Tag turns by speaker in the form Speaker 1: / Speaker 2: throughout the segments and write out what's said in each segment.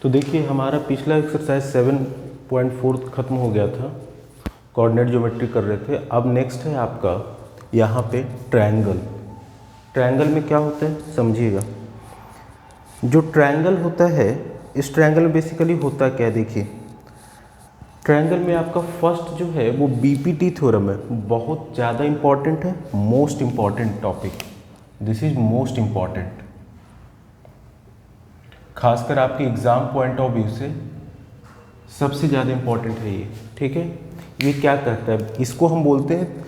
Speaker 1: तो देखिए हमारा पिछला एक्सरसाइज 7.4 खत्म हो गया था, कोऑर्डिनेट ज्योमेट्री कर रहे थे। अब नेक्स्ट है आपका यहाँ पे ट्रायंगल। ट्रायंगल में क्या होता है समझिएगा। जो ट्रायंगल होता है, इस ट्रायंगल में बेसिकली होता क्या है, देखिए ट्रायंगल में आपका फर्स्ट जो है वो बीपीटी थ्योरम है, बहुत ज़्यादा इंपॉर्टेंट है, most important topic, this is most important, खासकर आपके एग्जाम पॉइंट ऑफ व्यू से सबसे ज़्यादा इंपॉर्टेंट है ये। ठीक है, ये क्या कहता है, इसको हम बोलते हैं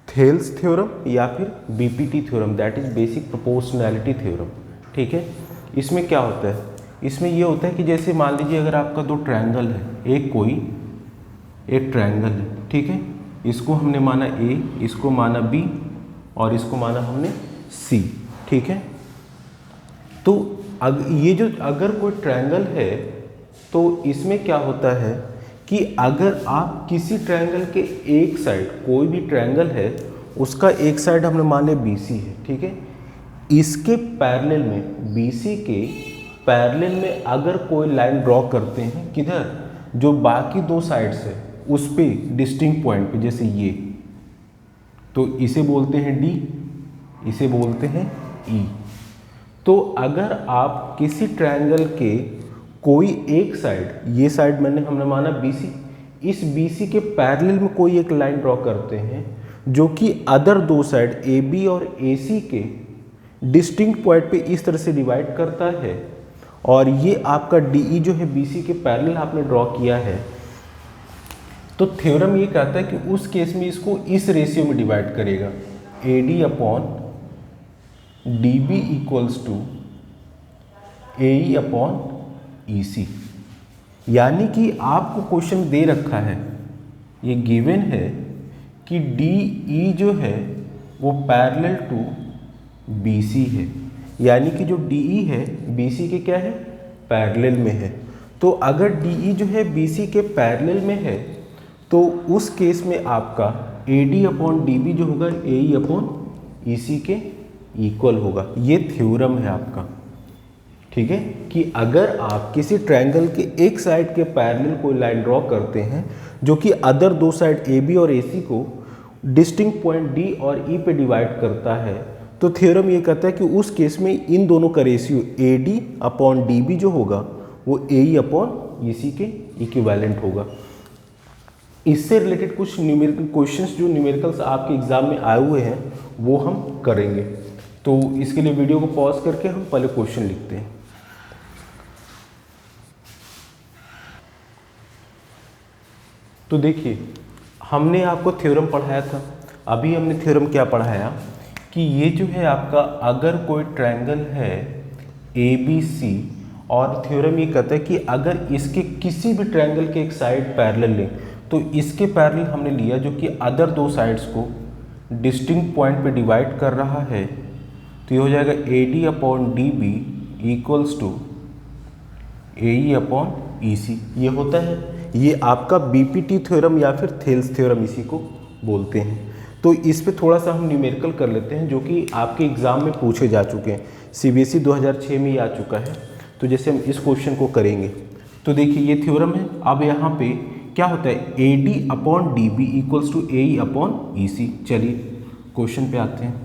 Speaker 1: थेल्स थ्योरम या फिर BPT theorem, that is basic proportionality theorem. ठीक है, इसमें क्या होता है, इसमें ये होता है कि जैसे मान लीजिए अगर आपका दो ट्रायंगल है, एक ट्रायंगल है, ठीक है, इसको हमने माना ए, इसको माना बी और इसको माना हमने सी। ठीक है, तो ये जो अगर कोई ट्रायंगल है तो इसमें क्या होता है कि अगर आप किसी ट्रायंगल के एक साइड, कोई भी ट्रायंगल है उसका एक साइड हमने माने BC है, ठीक है, इसके पैरेलल में, BC के पैरेलल में अगर कोई लाइन ड्रॉ करते हैं, किधर, जो बाकी दो साइड्स है उस पे डिस्टिंक्ट पॉइंट पे, जैसे ये, तो इसे बोलते हैं D, इसे बोलते हैं E। तो अगर आप किसी ट्रायंगल के कोई एक साइड, ये साइड हमने माना BC, इस BC के पैरेलल में कोई एक लाइन ड्रॉ करते हैं जो कि अदर दो साइड AB और AC के डिस्टिंक्ट पॉइंट पे इस तरह से डिवाइड करता है, और ये आपका DE जो है BC के पैरेलल आपने ड्रॉ किया है, तो थ्योरम ये कहता है कि उस केस में इसको इस रेशियो में डिवाइड करेगा, AD upon DB equals to AE upon EC। यानी कि आपको क्वेश्चन दे रखा है, ये गिवन है कि DE जो है वो पैरेलल टू BC है, यानी कि जो DE है BC के क्या है, पैरेलल में है। तो अगर DE जो है BC के पैरेलल में है तो उस केस में आपका AD अपॉन DB जो होगा AE अपॉन EC के इक्वल होगा। ये थ्योरम है आपका। ठीक है, कि अगर आप किसी ट्रायंगल के एक साइड के पैरेलल कोई लाइन ड्रॉ करते हैं जो कि अदर दो साइड AB और AC को डिस्टिंक्ट पॉइंट D और E पे डिवाइड करता है, तो थ्योरम ये कहता है कि उस केस में इन दोनों का रेशियो AD अपॉन DB जो होगा वो AE अपॉन EC के इक्विवेलेंट होगा। इससे रिलेटेड कुछ न्यूमेरिकल क्वेश्चंस जो न्यूमेरिकल्स आपके एग्जाम में आए हुए हैं वो हम करेंगे। तो इसके लिए वीडियो को पॉज करके हम पहले क्वेश्चन लिखते हैं। तो देखिए हमने आपको थ्योरम पढ़ाया था, अभी हमने थ्योरम क्या पढ़ाया कि ये जो है आपका अगर कोई ट्रायंगल है ABC, और थ्योरम ये कहता है कि अगर इसके किसी भी ट्रायंगल के एक साइड पैरेलल लें, तो इसके पैरेलल हमने लिया जो कि अदर दो साइड्स को डिस्टिंक्ट पॉइंट पे डिवाइड कर रहा है, तो ये हो जाएगा AD upon DB equals to AE upon EC। ये होता है, ये आपका BPT थ्योरम या फिर थेल्स थ्योरम इसी को बोलते हैं। तो इस पे थोड़ा सा हम न्यूमेरिकल कर लेते हैं जो कि आपके एग्ज़ाम में पूछे जा चुके हैं, CBSE 2006 में ही आ चुका है। तो जैसे हम इस क्वेश्चन को करेंगे, तो देखिए ये थ्योरम है। अब यहाँ पे क्या होता है, AD upon DB equals to AE upon EC। चलिए क्वेश्चन पे आते हैं।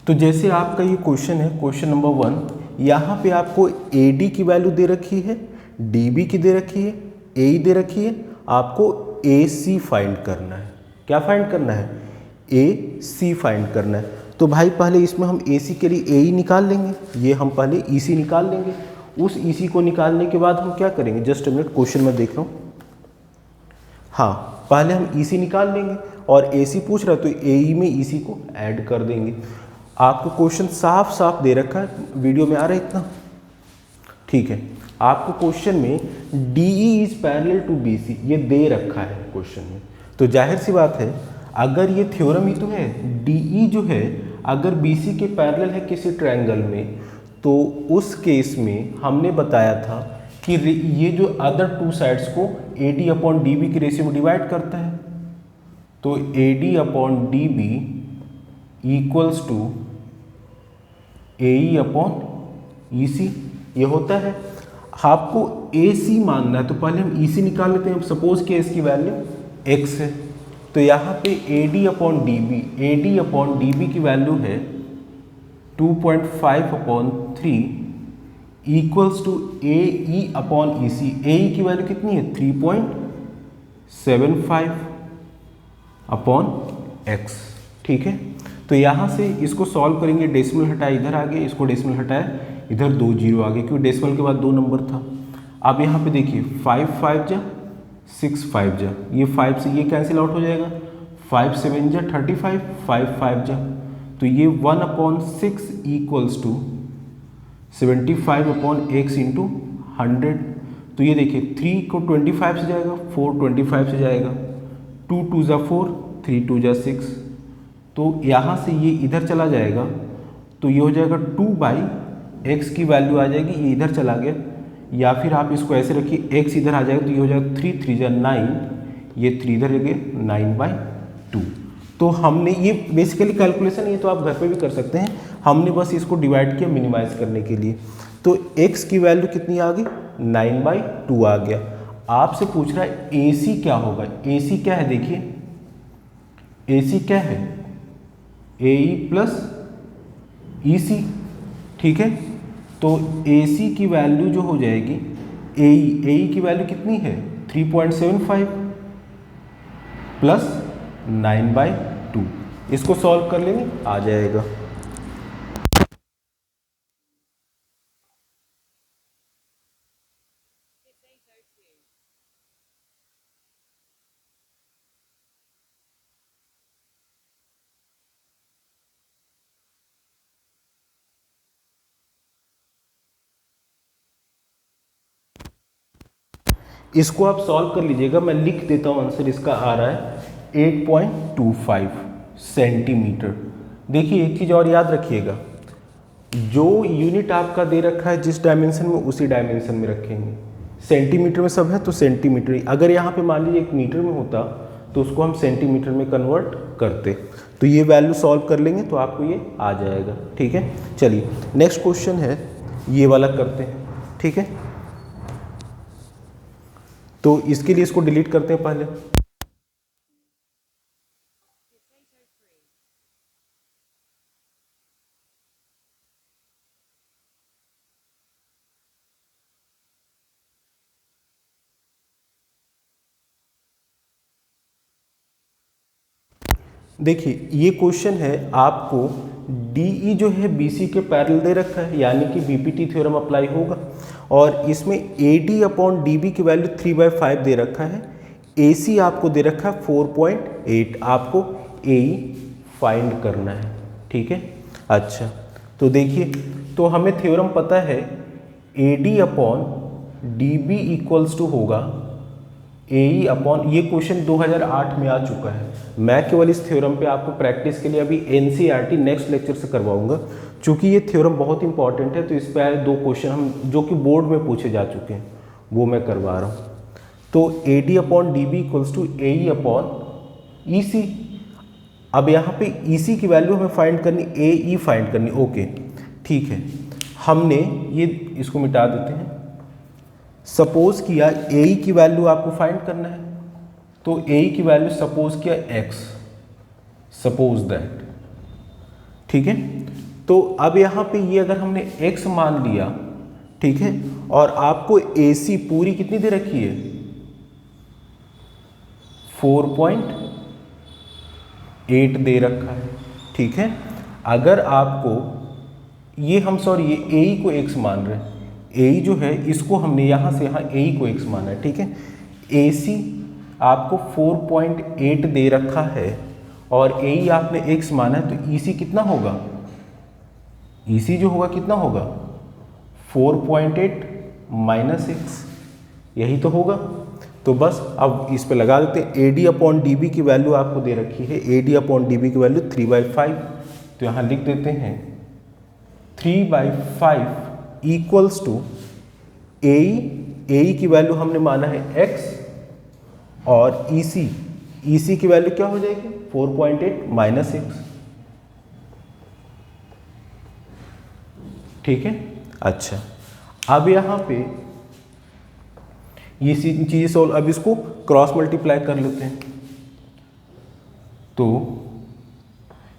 Speaker 1: तो जैसे आपका ये क्वेश्चन है, क्वेश्चन नंबर 1, यहाँ पे आपको AD की वैल्यू दे रखी है, DB की दे रखी है, AE दे रखी है, आपको AC फाइंड करना है। क्या फाइंड करना है, AC फाइंड करना है। तो भाई पहले इसमें हम AC के लिए AE निकाल लेंगे, ये हम पहले EC निकाल लेंगे। उस EC को निकालने के बाद हम क्या करेंगे, जस्ट मिनट क्वेश्चन में देख रहा हूँ, हाँ पहले हम EC निकाल लेंगे और AC पूछ रहा है तो AE में EC को ऐड कर देंगे। आपको क्वेश्चन साफ साफ दे रखा है, वीडियो में आ रहा है इतना, ठीक है। आपको क्वेश्चन में DE is parallel to BC ये दे रखा है क्वेश्चन में, तो जाहिर सी बात है अगर ये थ्योरम ही तो है, DE जो है अगर BC के पैरेलल है किसी ट्रायंगल में, तो उस केस में हमने बताया था कि ये जो अदर टू साइड्स को AD अपॉन DB के रेशियो में डिवाइड करता है, तो AD upon DB equals to AE upon EC ये होता है। आपको AC मानना है तो पहले हम EC निकाल लेते हैं। सपोज कि इसकी वैल्यू x है, तो यहाँ पे AD अपॉन DB की वैल्यू है 2.5/3 equals to AE upon EC। AE की वैल्यू कितनी है 3.75 अपॉन x। ठीक है, तो यहाँ से इसको सॉल्व करेंगे, डेसिमल हटाए इधर आ गए, इसको डेसिमल हटाए इधर 2 जीरो आ गए, क्योंकि डेसिमल के बाद 2 नंबर था। अब यहाँ पे देखिए 5 5 जा 6 5 जा, ये 5 से ये कैंसिल आउट हो जाएगा, 5 7 जा 35, 5 5 जा, तो ये 1/6 इक्वल्स टू 75/x इंटू 100। तो ये देखिए 3 को 25 से जाएगा, 4 25 से जाएगा, 2 2 जा 4, 3 2 जा 6, तो यहाँ से ये इधर चला जाएगा, तो ये हो जाएगा 2/x की वैल्यू आ जाएगी, ये इधर चला गया। या फिर आप इसको ऐसे रखिए x इधर आ जाएगा, तो ये हो जाएगा 3 3 जा 9, ये 3 इधर हो गया 9/2। तो हमने ये बेसिकली कैलकुलेशन, ये तो आप घर पे भी कर सकते हैं, हमने बस इसको डिवाइड किया मिनिमाइज करने के लिए। तो x की वैल्यू कितनी आ गई 9/2 आ गया। आपसे पूछ रहा है AC क्या होगा। AC क्या है, देखिए AC क्या है AE प्लस EC। ठीक है, तो AC की वैल्यू जो हो जाएगी AE की वैल्यू कितनी है 3.75 प्लस 9/2। इसको सॉल्व कर लेंगे, आ जाएगा। इसको आप सॉल्व कर लीजिएगा, मैं लिख देता हूँ आंसर। इसका आ रहा है 8.25 सेंटीमीटर। देखिए एक चीज़ और याद रखिएगा, जो यूनिट आपका दे रखा है जिस डायमेंशन में उसी डायमेंशन में रखेंगे। सेंटीमीटर में सब है तो सेंटीमीटर, अगर यहाँ पे मान लीजिए 1 मीटर में होता तो उसको हम सेंटीमीटर में कन्वर्ट करते। तो ये वैल्यू सॉल्व कर लेंगे तो आपको ये आ जाएगा। ठीक है, चलिए नेक्स्ट क्वेश्चन है, ये वाला करते हैं। ठीक है, तो इसके लिए इसको डिलीट करते हैं पहले। देखिए ये क्वेश्चन है, आपको DE जो है BC के पैरेलल दे रखा है, यानी कि BPT थ्योरम अप्लाई होगा। और इसमें AD अपॉन DB की वैल्यू 3/5 दे रखा है, AC आपको दे रखा है 4.8, आपको AE फाइंड करना है। ठीक है, अच्छा तो देखिए, तो हमें थ्योरम पता है AD upon DB equals to होगा AE अपॉन, ये क्वेश्चन 2008 में आ चुका है। मैं केवल इस थ्योरम पे आपको प्रैक्टिस के लिए अभी NCERT नेक्स्ट लेक्चर से करवाऊंगा, क्योंकि ये थ्योरम बहुत इंपॉर्टेंट है। तो इस पर 2 क्वेश्चन हम जो कि बोर्ड में पूछे जा चुके हैं वो मैं करवा रहा हूँ। तो AD upon DB equals to AE upon EC। अब यहाँ पे EC की वैल्यू हमें फाइंड करनी, AE फाइंड करनी। ओके ठीक है, हमने ये इसको मिटा देते हैं। सपोज किया AE की वैल्यू आपको फाइंड करना है, तो AE की वैल्यू सपोज किया x, सपोज दैट। ठीक है, तो अब यहाँ पे ये अगर हमने x मान लिया, ठीक है, और आपको AC पूरी कितनी दे रखी है 4.8 दे रखा है। ठीक है, अगर आपको ये हम ये AE को x मान रहे हैं, AE जो है इसको हमने यहाँ से यहाँ AE को x माना है। ठीक है, AC आपको 4.8 दे रखा है और AE आपने x माना है, तो EC कितना होगा, EC जो होगा कितना होगा 4.8 माइनस x, यही तो होगा। तो बस अब इस पे लगा देते हैं। AD अपॉन DB की वैल्यू आपको दे रखी है, AD अपॉन DB की वैल्यू 3/5, तो यहाँ लिख देते हैं 3/5 इक्वल्स टू AE की वैल्यू हमने माना है x, और EC की वैल्यू क्या हो जाएगी 4.8 माइनस x। ठीक है, अच्छा, अब यहाँ पे ये चीज़ें सॉल्व, अब इसको क्रॉस मल्टीप्लाई कर लेते हैं। तो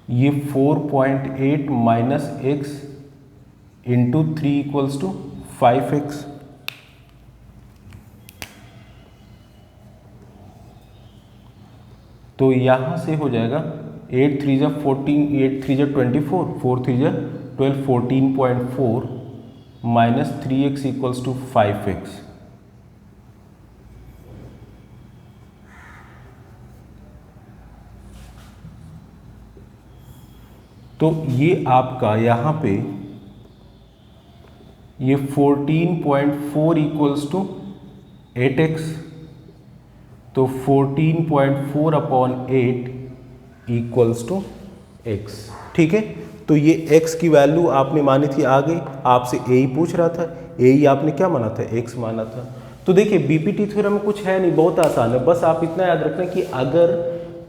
Speaker 1: ये 4.8 minus x into 3 equals to 5x। तो यहाँ से हो जाएगा 8 3 जा 14, 8 3 जा 24, 4 3 जा 12, 14.4 minus 3x equals to 5x। तो ये आपका यहाँ पे ये 14.4 इक्वल्स टू 8x। तो 14.4 अपॉन 8 इक्वल्स टू x। ठीक है, तो ये x की वैल्यू आपने मानी थी, आ गई। आपसे a ही पूछ रहा था, a ही आपने क्या माना था, x माना था। तो देखिए बीपीटी थ्योरम में कुछ है नहीं, बहुत आसान है। बस आप इतना याद रखना कि अगर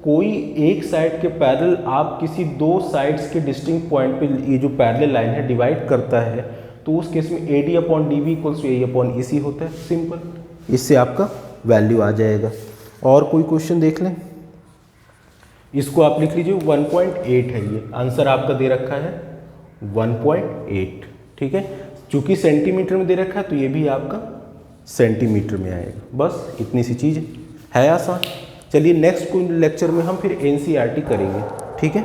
Speaker 1: कोई एक साइड के पैरेलल आप किसी दो साइड्स के डिस्टिंक्ट पॉइंट पे ये जो पैरेलल लाइन है डिवाइड करता है, तो उस केस में AD upon DB equals to A upon AC होता है। सिंपल, इससे आपका वैल्यू आ जाएगा। और कोई क्वेश्चन देख लें, इसको आप लिख लीजिए 1.8 है, ये आंसर आपका दे रखा है 1.8। ठीक है, चूंकि सेंटीमीटर में दे रखा है तो ये भी आपका सेंटीमीटर में आएगा। बस इतनी सी चीज़ है, आसान। चलिए नेक्स्ट लेक्चर में हम फिर NCERT करेंगे। ठीक है।